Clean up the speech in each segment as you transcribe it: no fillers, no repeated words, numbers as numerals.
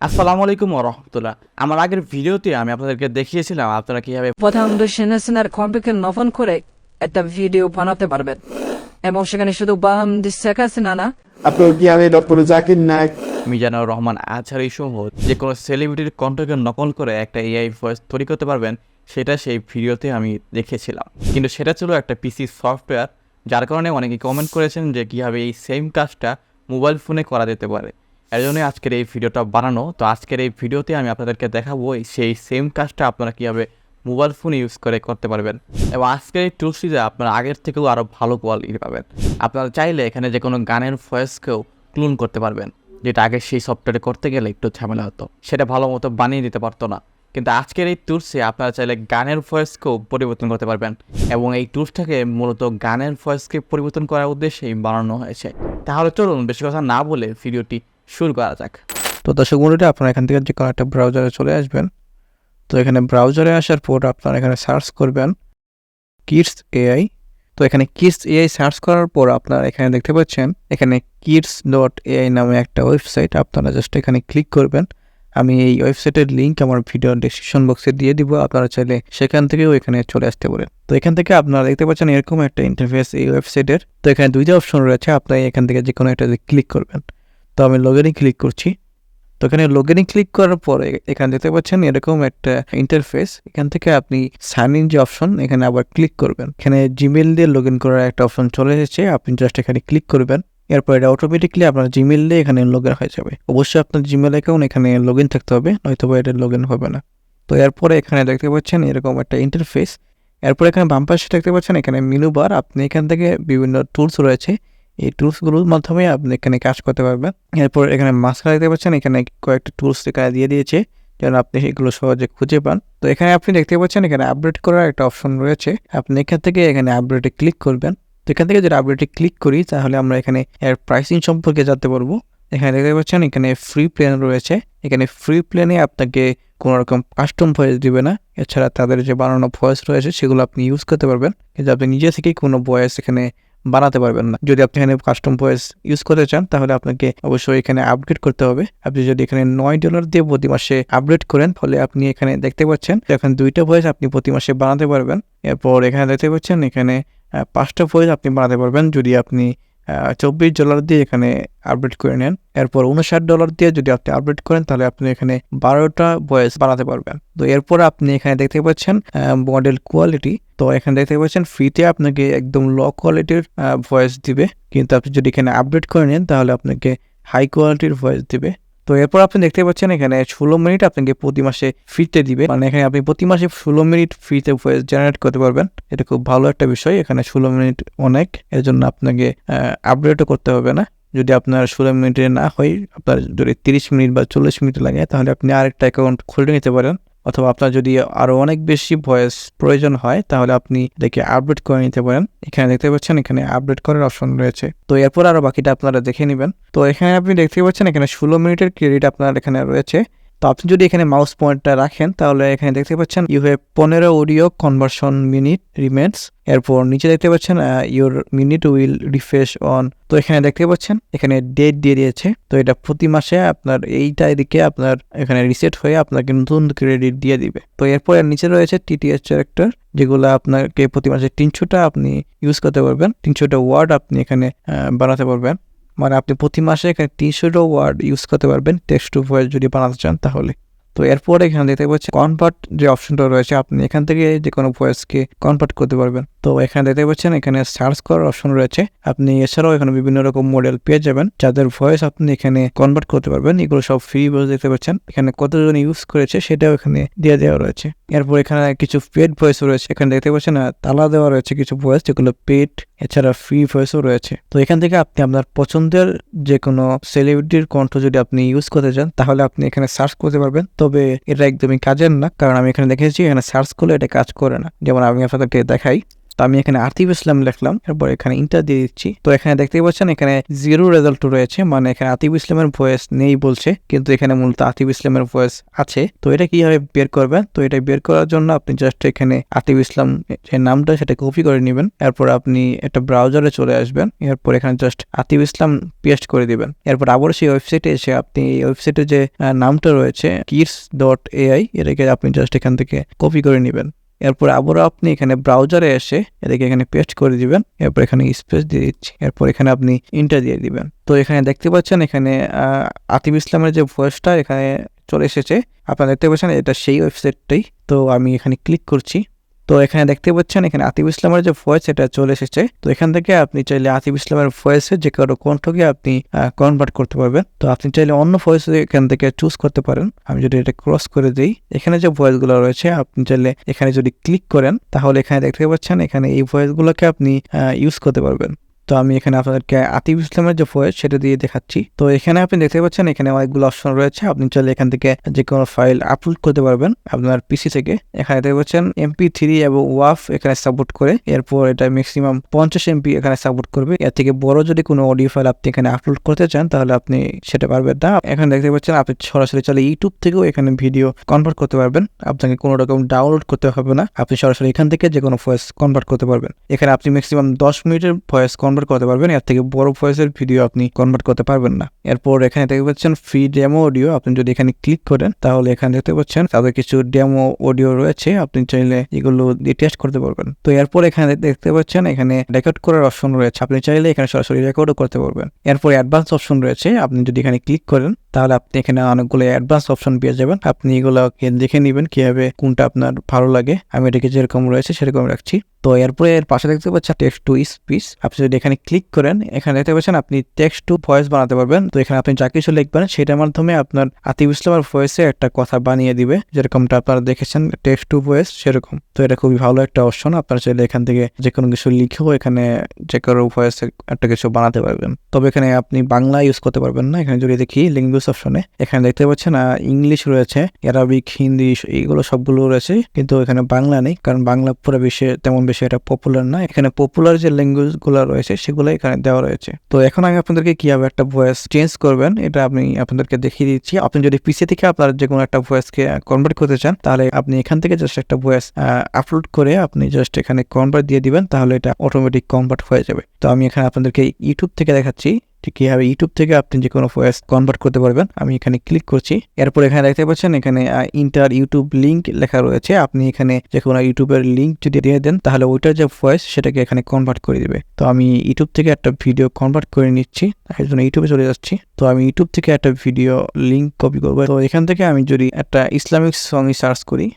আসসালামু আলাইকুম ওয়া রাহমাতুল্লাহ। আমার আগের ভিডিওতে আমি আপনাদেরকে দেখিয়েছিলাম আপনারা কিভাবে প্রথম সেনার কম্পিউটার নফন করে একটা ভিডিও বানাতে পারবেন এবং সেখানে শুধু বাহাম শেখ হাসিনা না আপনার কি আমি ডক্টর জাকির নায়ক মিজানুর রহমান আজহারী সহ যে কোনো সেলিব্রিটির কণ্ঠকে নকল করে একটা এআই ভয়েস তৈরি করতে পারবেন, সেটা সেই ভিডিওতে আমি দেখেছিলাম। কিন্তু সেটা ছিল একটা পিসি সফটওয়্যার, যার কারণে অনেকে কমেন্ট করেছেন যে কীভাবে এই সেম কাজটা মোবাইল ফোনে করা যেতে পারে। এর জন্যই আজকের এই ভিডিওটা বানানো। তো আজকের এই ভিডিওতে আমি আপনাদেরকে দেখাবো সেই সেম কাজটা আপনারা কীভাবে মোবাইল ফোন ইউজ করে করতে পারবেন, এবং আজকের এই টুলসটিতে আপনারা আগের থেকেও আরও ভালো কোয়ালিটি পাবেন। আপনারা চাইলে এখানে যে কোনো গানের ভয়েসকেও ক্লোন করতে পারবেন, যেটা আগে সেই সফটওয়্যারে করতে গেলে একটু ঝামেলা হতো, সেটা ভালো মতো বানিয়ে দিতে পারতো না। কিন্তু আজকের এই টুলসে আপনারা চাইলে গানের ভয়েসকেও পরিবর্তন করতে পারবেন, এবং এই টুলসটাকে মূলত গানের ভয়েসকে পরিবর্তন করার উদ্দেশ্যেই বানানো হয়েছে। তাহলে চলুন বেশি কথা না বলে ভিডিওটি শুরু করা যাক। তো দর্শক বন্ধুরা, আপনারা এখান থেকে যে কোনো একটা ব্রাউজারে চলে আসবেন। তো এখানে ব্রাউজারে আসার পর আপনারা এখানে সার্চ করবেন কিডস এআই। তো এখানে কিডস এআই সার্চ করার পর আপনারা এখানে দেখতে পাচ্ছেন এখানে kids.ai নামে একটা ওয়েবসাইট। আপনারা জাস্ট এখানে ক্লিক করবেন। আমি এই ওয়েবসাইটের লিঙ্ক আমার ভিডিও ডেসক্রিপশন বক্সে দিয়ে দিব, আপনারা চাইলে সেখান থেকেও এখানে চলে আসতে পারেন। তো এখান থেকে আপনারা দেখতে পাচ্ছেন এরকম একটা ইন্টারফেস এই ওয়েবসাইটের। তো এখানে দুইটা অপশন রয়েছে, আপনারা এখান থেকে যে কোনো একটা ক্লিক করবেন। তো আমি লগইনে ক্লিক করছি। তো এখানে লগইনে ক্লিক করার পরে এখানে দেখতে পাচ্ছেন এরকম একটা ইন্টারফেস। এখান থেকে আপনি সাইন ইন যে অপশন, এখানে আবার ক্লিক করবেন। এখানে জিমেল দিয়ে লগ ইন করার একটা অপশন চলে এসেছে, আপনি জাস্ট এখানে ক্লিক করবেন। এরপর এটা অটোমেটিকলি আপনার জিমেল দিয়ে এখানে লগ ইন হয়ে যাবে। অবশ্যই আপনার জিমেল অ্যাকাউন্ট এখানে লগ ইন থাকতে হবে, নয়তো এটা লগ ইন হবে না। তো এরপরে এখানে দেখতে পাচ্ছেন এরকম একটা ইন্টারফেস। এরপর এখানে বাম পাশে দেখতে পাচ্ছেন এখানে মেনু বার। আপনি এখান থেকে বিভিন্ন টুলস রয়েছে, এই টুলসগুলোর মাধ্যমে আপনি এখানে কাজ করতে পারবেন। এরপর এখানে মাঝখানে দেখতে পাচ্ছেন এখানে কয়েকটা টুলস এখানে দিয়ে দিয়েছে, যেন আপনি সেগুলো সহজে খুঁজে পান। তো এখানে আপনি দেখতে পাচ্ছেন এখানে আপডেট করার একটা অপশন রয়েছে, আপনি এখান থেকে এখানে আপডেটে ক্লিক করবেন। তো এখান থেকে যদি আপডেটে ক্লিক করি তাহলে আমরা এখানে এর প্রাইসিং সম্পর্কে জানতে পারবো। এখানে দেখতে পাচ্ছেন এখানে ফ্রি প্ল্যান রয়েছে। এখানে ফ্রি প্ল্যানে আপনাকে কোনো রকম কাস্টম ভয়েস দিবে না। এছাড়া তাদের যে বানানো ভয়েস রয়েছে সেগুলো আপনি ইউজ করতে পারবেন, কিন্তু আপনি নিজে থেকেই কোনো ভয়েস এখানে বানাতে পারবেন না। যদি আপনি এখানে কাস্টম ভয়েস ইউজ করতে চান তাহলে আপনাকে অবশ্যই এখানে আপডেট করতে হবে। আপনি যদি এখানে $9 দিয়ে প্রতি মাসে আপডেট করেন, ফলে আপনি এখানে দেখতে পাচ্ছেন এখন 2টা ভয়েস আপনি প্রতি মাসে বানাতে পারবেন। এরপর এখানে দেখতে পাচ্ছেন এখানে 5টা ভয়েস আপনি বানাতে পারবেন যদি আপনি $24 দিয়ে এখানে আপডেট করে নেন। এরপর $59 দিয়ে যদি আপনি আপডেট করেন তাহলে আপনি এখানে 12টা ভয়েস বানাতে পারবেন। তো এরপর আপনি এখানে দেখতে পাচ্ছেন মডেল কোয়ালিটি। তো এখানে দেখতে পাচ্ছেন ফ্রিতে আপনাকে একদম লো কোয়ালিটির ভয়েস দিবে, কিন্তু আপনি যদি এখানে আপডেট করে নেন তাহলে আপনাকে হাই কোয়ালিটির ভয়েস দিবে। তো এরপর আপনি দেখতে পাচ্ছেন এখানে 16 মিনিট আপনাকে প্রতি মাসে ফ্রিতে দিবে, মানে এখানে আপনি প্রতি মাসে 16 মিনিট ফ্রিতে ভয়েস জেনারেট করতে পারবেন। এটা খুব ভালো একটা বিষয়। এখানে 16 মিনিট অনেক, এর জন্য আপনাকে আপডেটও করতে হবে না। যদি আপনার 16 মিনিটে না হয়, আপনার যদি 30 মিনিট বা 40 মিনিট লাগে তাহলে আপনি আরেকটা অ্যাকাউন্ট খুলে নিতে পারেন, অথবা আপনার যদি আরো অনেক বেশি ভয়েস প্রয়োজন হয় তাহলে আপনি দেখে আপডেট করে নিতে পারেন। এখানে দেখতে পাচ্ছেন এখানে আপডেট করার অপশন রয়েছে। তো এরপর আরো বাকিটা আপনারা দেখে নেবেন। তো এখানে আপনি দেখতে পাচ্ছেন এখানে 16 মিনিটের ক্রেডিট আপনার এখানে রয়েছে। তো আপনি যদি এখানে মাউস পয়েন্টটা রাখেন তাহলে এখানে দেখতে পাচ্ছেন you have 15 audio conversion minute remains. এরপর নিচে দেখতে পাচ্ছেন your minute will refresh on. তো এখানে দেখতে পাচ্ছেন এখানে ডেট দিয়ে দিয়েছে। তো এটা প্রতি মাসে আপনার এইটা এদিকে আপনার এখানে রিসেট হয়ে আপনাকে নতুন ক্রেডিট দিয়ে দিবে। তো এরপর নিচে রয়েছে টিটিএস ক্যারেক্টার, যেগুলো আপনাকে প্রতি মাসে 300টা আপনি ইউজ করতে পারবেন। 300টা ওয়ার্ড আপনি এখানে বানাতে পারবেন, মানে আপনি প্রতি মাসে এখানে 300টা ওয়ার্ড ইউজ করতে পারবেন টেক্সট টু ভয়েস যদি বানাতে চান তাহলে। তো এরপরে এখানে দেখতে পাচ্ছেন কনভার্ট যে অপশনটা রয়েছে, আপনি এখান থেকে যে কোনো ভয়েসকে কনভার্ট করতে পারবেন। তো এখানে দেখতে পাচ্ছেন এখানে সার্চ করার অপশন রয়েছে। আপনি এছাড়াও এখানে বিভিন্ন রকম মডেল পেয়ে যাবেন যাদের ভয়েস আপনি এখানে কনভার্ট করতে পারবেন। এগুলো সব ফ্রি ভয়েস দেখতে পাচ্ছেন। এখানে কতজন ইউজ করেছে সেটাও এখানে দিয়ে দেওয়া রয়েছে। এরপর এখানে কিছু পেড ভয়েস রয়েছে। এখানে দেখতে পাচ্ছেন তালা দেওয়া রয়েছে কিছু ভয়েস যেগুলো পেড, এছাড়া ফ্রি ভয়েসও রয়েছে। তো এখান থেকে আপনি আপনার পছন্দের যে কোনো সেলিব্রিটির কণ্ঠ যদি আপনি ইউজ করতে চান তাহলে আপনি এখানে সার্চ করতে পারবেন। তবে এটা একদমই কাজের না, কারণ আমি এখানে দেখেছি এখানে সার্চ করলে এটা কাজ করে না। যেমন আমি আপনাদেরকে দেখাই, তো আমি এখানে আতিফ ইসলাম লিখলাম, এরপর এখানে ইন্টার দিয়ে দিচ্ছি। তো এখানে দেখতে পাচ্ছেন এখানে 0 রেজাল্ট রয়েছে, মানে এখানে আতিফ ইসলামের ভয়েস নেই বলছে, কিন্তু এখানে মূলত আতিফ ইসলামের ভয়েস আছে। তো এটা কিভাবে বের করবেন? তো এটা বের করার জন্য আপনি জাস্ট এখানে আতিফ ইসলাম যে নামটা সেটা কপি করে নেবেন, এরপর আপনি একটা ব্রাউজারে চলে আসবেন, এরপর এখানে জাস্ট আতিফ ইসলাম পেস্ট করে দিবেন। এরপর আবার সেই ওয়েবসাইটে এসে আপনি এই ওয়েবসাইটে যে নামটা রয়েছে kids.ai, এটাকে আপনি জাস্ট এখান থেকে কপি করে নেবেন। এরপর আবারও আপনি এখানে ব্রাউজারে এসে এটাকে এখানে পেস্ট করে দিবেন, এরপর এখানে স্পেস দিয়ে দিচ্ছি, এরপর এখানে আপনি ইন্টার দিয়ে দিবেন। তো এখানে দেখতে পাচ্ছেন এখানে আতিফ ইসলামের যে ভয়েসটা এখানে চলে এসেছে, আপনারা দেখতে পাচ্ছেন এটা সেই ওয়েবসাইটটাই। তো আমি এখানে ক্লিক করছি। তো এখানে দেখতে পাচ্ছেন এখানে আতিফ ইসলামের যে ভয়েস এটা চলে এসেছে। তো এখান থেকে আপনি চাইলে আতিফ ইসলামের ভয়েসে যে কারো কণ্ঠকে আপনি কনভার্ট করতে পারবেন। তো আপনি চাইলে অন্য ভয়েস এখান থেকে চুজ করতে পারেন। আমি যদি এটা ক্রস করে দিই, এখানে যে ভয়েসগুলো রয়েছে আপনি চাইলে এখানে যদি ক্লিক করেন তাহলে এখানে দেখতে পাচ্ছেন এখানে এই ভয়েসগুলোকে আপনি ইউজ করতে পারবেন। তো আমি এখানে আপনাদেরকে আতিফ ইসলামের যে ভয়েস সেটা দিয়ে দেখাচ্ছি। তো এখানে আপনি দেখতে পাচ্ছেন এখানে অনেকগুলো অপশন রয়েছে, আপনি চাইলে এখান থেকে যে কোনো ফাইল আপলোড করতে পারবেন আপনার পিসি থেকে। এখানে দেখতে পাচ্ছেন MP3 এবং ওয়াফ এখানে সাপোর্ট করে, এরপর এটা ম্যাক্সিমাম 50 MB এখানে সাপোর্ট করবে। এর থেকে বড় যদি কোনো অডিও ফাইল আপনি এখানে আপলোড করতে চান তাহলে আপনি সেটা পারবেন না। এখানে দেখতে পাচ্ছেন আপনি সরাসরি চাইলে ইউটিউব থেকেও এখানে ভিডিও কনভার্ট করতে পারবেন, আপনাকে কোনো রকম ডাউনলোড করতে হবে না, আপনি সরাসরি এখান থেকে যে কোনো ভয়েস কনভার্ট করতে পারবেন। এখানে আপনি ম্যাক্সিমাম 10 মিনিটের ভয়েস কনভার্ট করতে পারবেন, এর থেকে বড় ভয়েসের ভিডিও আপনি কনভার্ট করতে পারবেন না। এরপর এখানে দেখতে পাচ্ছেন ফ্রি ডেমো অডিও, আপনি যদি এখানে ক্লিক করেন তাহলে এখানে দেখতে পাচ্ছেন তাদের কিছু ডেমো অডিও রয়েছে, আপনি চাইলে এগুলো দিয়ে টেস্ট করতে পারবেন। তো এরপর এখানে দেখতে পাচ্ছেন এখানে রেকর্ড করার অপশন রয়েছে, আপনি চাইলে এখানে সরাসরি রেকর্ডও করতে পারবেন। এরপর অ্যাডভান্স অপশন রয়েছে, আপনি যদি এখানে ক্লিক করেন তাহলে আপনি এখানে অনেকগুলো অ্যাডভান্স অপশন পেয়ে যাবেন, আপনি এগুলোকে দেখে নেবেন কিভাবে কোনটা আপনার ভালো লাগে। আমি এটাকে যেরকম রয়েছে সেরকম রাখছি। তো এরপরে এর পাশে দেখতে পাচ্ছেন টেক্সট টু স্পিচ, আপনি যদি এখানে ক্লিক করেন এখানে দেখতে পাচ্ছেন আপনি টেক্সট টু ভয়েস বানাতে পারবেন। তো এখানে আপনি যা কিছু লিখবেন সেটার মাধ্যমে আপনার আতিফ ইসলামের ভয়েসে একটা কথা বানিয়ে দিবে, যেরকমটা আপনারা দেখেছেন টেক্সট টু ভয়েস সেরকম। তো এটা খুবই ভালো একটা অপশন, আপনারা চাইলে এখান থেকে যে কোনো কিছু লিখেও এখানে যে কারো ভয়েসে একটা কিছু বানাতে পারবেন। তবে এখানে আপনি বাংলা ইউজ করতে পারবেন না। এখানে যদি দেখি ল্যাঙ্গুয়েজ অপশনে এখানে দেখতে পাচ্ছেন ইংলিশ রয়েছে, অ্যারাবিক, হিন্দি, এইগুলো সবগুলো রয়েছে, কিন্তু এখানে বাংলা নেই, কারণ বাংলা পুরো বিশ্বে তেমন বেশি এটা পপুলার না। এখানে পপুলার যে ল্যাঙ্গুয়েজ গুলো রয়েছে সেগুলো এখানে দেওয়া রয়েছে। তো এখন আমি আপনাদেরকে কিভাবে একটা ভয়েস চেঞ্জ করবেন এটা আমি আপনাদেরকে দেখিয়ে দিচ্ছি। আপনি যদি পিসি থেকে আপনার যে কোনো একটা ভয়েসকে কনভার্ট করতে চান তাহলে আপনি এখান থেকে জাস্ট একটা ভয়েস আপলোড করে আপনি জাস্ট এখানে কনভার্ট দিয়ে দিবেন, তাহলে এটা অটোমেটিক কনভার্ট হয়ে যাবে। তো আমি এখানে আপনাদেরকে ইউটিউব থেকে দেখাচ্ছি কিভাবে ইউটিউব থেকে আপনি যে কোনো ভয়েস কনভার্ট করতে পারবেন। আমি এখানে ক্লিক করছি, এরপর এখানে দেখতে পাচ্ছেন এখানে ইন্টার ইউটিউব লিঙ্ক লেখা রয়েছে, আপনি এখানে যে কোনো ইউটিউবের লিঙ্ক যদি দিয়ে দেন তাহলে ওইটার যে ভয়েস সেটাকে এখানে কনভার্ট করে দিবে। তো আমি ইউটিউব থেকে একটা ভিডিও কনভার্ট করে নিচ্ছি, এর জন্য ইউটিউবে চলে যাচ্ছি। তো আমি ইউটিউব থেকে একটা ভিডিও লিঙ্ক কপি করবো। তো এখান থেকে আমি যদি একটা ইসলামিক সং সার্চ করি,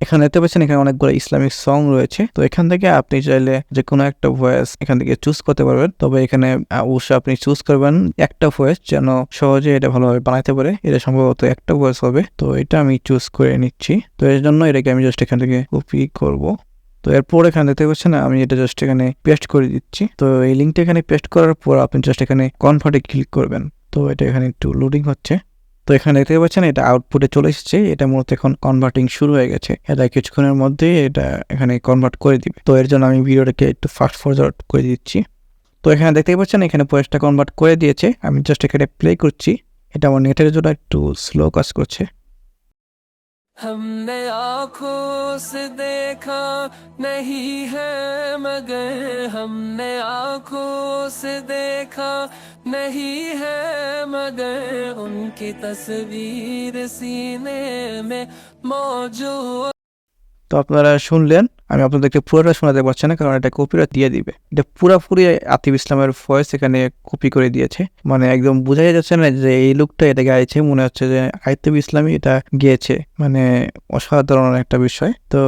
এখানে দেখতে পাচ্ছেন এখানে অনেকগুলো ইসলামিক সং রয়েছে। তো এখান থেকে আপনি চাইলে যে কোনো একটা ভয়েস এখান থেকে চুজ করতে পারবেন। তবে এখানে অবশ্যই আপনি চুজ করবেন একটা ভয়েস যেন সহজে এটা ভালোভাবে বানাইতে পারে। এটা সম্ভবত একটা ভয়েস হবে, তো এটা আমি চুজ করে নিচ্ছি। তো এর জন্য এটাকে আমি জাস্ট এখান থেকে কপি করব। তো এরপর এখানে দেখতে পাচ্ছেন আমি এটা জাস্ট এখানে পেস্ট করে দিচ্ছি। তো এই লিঙ্কটা এখানে পেস্ট করার পর আপনি জাস্ট এখানে কনভার্টে ক্লিক করবেন। তো এটা এখানে একটু লোডিং হচ্ছে। তো এখানে দেখতে পাচ্ছেন এটা আউটপুটে চলে এসেছে, এটা মূলত এখন কনভার্টিং শুরু হয়ে গেছে। এটা কিছুক্ষণের মধ্যেই এটা এখানে কনভার্ট করে দিবে। তো এর জন্য আমি ভিডিওটাকে একটু ফাস্ট ফরওয়ার্ড করে দিচ্ছি। তো এখানে দেখতে পাচ্ছেন এখানে ভয়েসটা কনভার্ট করে দিয়েছে। আমি জাস্ট এখানে প্লে করছি, এটা আমার নেটের জন্য একটু স্লো কাজ করছে। हमने आँखों से देखा नहीं है मगर हमने आँखों से देखा नहीं है मगर उनकी तस्वीर सीने में मौजूद। তো আপনারা শুনলেন, আমি আপনাদেরকে পুরোটা শোনাতে পারছি না কারণ এটা কপিরাইট দিয়ে দিবে। এটা পুরোপুরি আতিফ ইসলামের ভয়েস এখানে কপি করে দিয়েছে, মানে একদম বোঝাই যাচ্ছে না যে এই লোকটা এটা গাইছে, মনে হচ্ছে যে আতিফ ইসলামই এটা গিয়েছে। মানে অসাধারণ একটা বিষয়। তো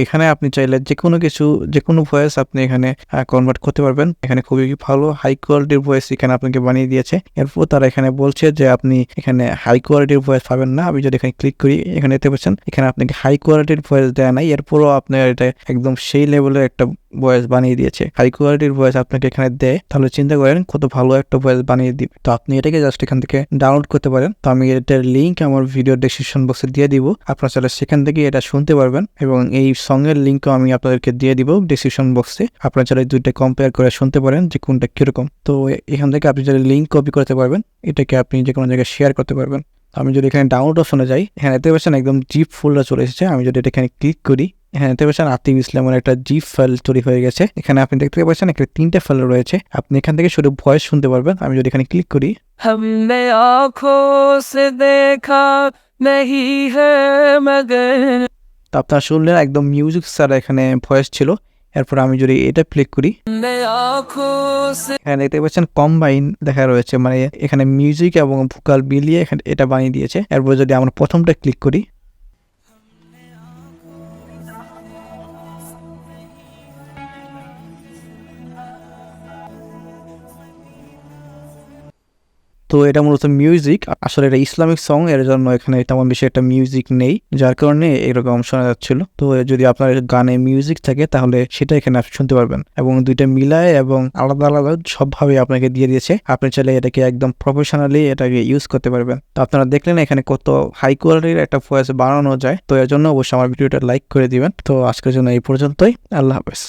এখানে আপনি চাইলে যে কোনো কিছু যে কোনো ভয়েস আপনি এখানে কনভার্ট করতে পারবেন। এখানে খুবই ভালো হাই কোয়ালিটির ভয়েস এখানে আপনাকে বানিয়ে দিয়েছে। এরপর তারা এখানে বলছে যে আপনি এখানে হাই কোয়ালিটির ভয়েস পাবেন না। আমি যদি এখানে ক্লিক করি এখানে দেখতে পাচ্ছেন এখানে আপনাকে হাই কোয়ালিটির ভয়েস দেয়া নাই, এরপরও আপনার এটা একদম সেই লেভেলের একটা ভয়েস বানিয়ে দিয়েছে। হাই কোয়ালিটির ভয়েস আপনাকে এখানে দেয়, তাহলে চিন্তা করেন কত ভালো একটা ভয়েস বানিয়ে দিবে। তো আপনি এটাকে জাস্ট এখান থেকে ডাউনলোড করতে পারেন। তো আমি এটার লিঙ্ক আমার ভিডিও ডেসক্রিপশন বক্সে দিয়ে দিব, আপনারা চাইলে সেখান থেকে এটা শুনতে পারবেন এবং এই সঙ্গের লিঙ্কও আমি আপনাদেরকে দিয়ে দিব ডেসক্রিপশন বক্সে। আপনারা চাইলে দুইটা কম্পেয়ার করে শুনতে পারেন যে কোনটা কিরকম। তো এখান থেকে আপনি চাইলে লিঙ্ক কপি করতে পারবেন, এটাকে আপনি যে কোনো জায়গায় শেয়ার করতে পারবেন। আমি যদি এখানে ডাউনলোড অপশনে যাই, এখানে দেখতে পাচ্ছেন একদম জিপ ফোল্ডার চলে এসেছে। আমি যদি এটা এখানে ক্লিক করি, এখানে দেখতে পাচ্ছেন আতিফ ইসলামের একটা জিপ ফাইল তৈরি হয়ে গেছে। এখানে আপনি দেখতে পাচ্ছেন এখানে 3টা ফাইল রয়েছে, আপনি এখান থেকে শুধু ভয়েস শুনতে পারবেন। আমি যদি এখানে ক্লিক করি, हमने आँखों से देखा नहीं है मगर তো আপনারা শুনলেন একদম মিউজিক ছাড়া এখানে ভয়েস ছিল। এরপর আমি যদি এটা ক্লিক করি, हमने आँखों से এখানে দেখতে পাচ্ছেন কম্বাইন দেখা রয়েছে, মানে এখানে মিউজিক এবং ভোকাল মিলিয়ে এখানে এটা বানিয়ে দিয়েছে। এরপর যদি আমরা প্রথমটা ক্লিক করি, তো এটা মূলত মিউজিক, আসলে এটা ইসলামিক সং, এর জন্য এখানে তেমন বেশি একটা মিউজিক নেই, যার কারণে এরকম শোনা যাচ্ছিল। তো যদি আপনার গানে মিউজিক থাকে তাহলে সেটা এখানে আপনি শুনতে পারবেন, এবং দুইটা মিলায় এবং আলাদা আলাদা সবভাবে আপনাকে দিয়ে দিয়েছে। আপনি চাইলে এটাকে একদম প্রফেশনালি এটাকে ইউজ করতে পারবেন। তো আপনারা দেখলেন এখানে কত হাই কোয়ালিটির একটা ভয়েস বানানো যায়। তো এর জন্য অবশ্যই আমার ভিডিওটা লাইক করে দিবেন। তো আজকের জন্য এই পর্যন্তই, আল্লাহ হাফেজ।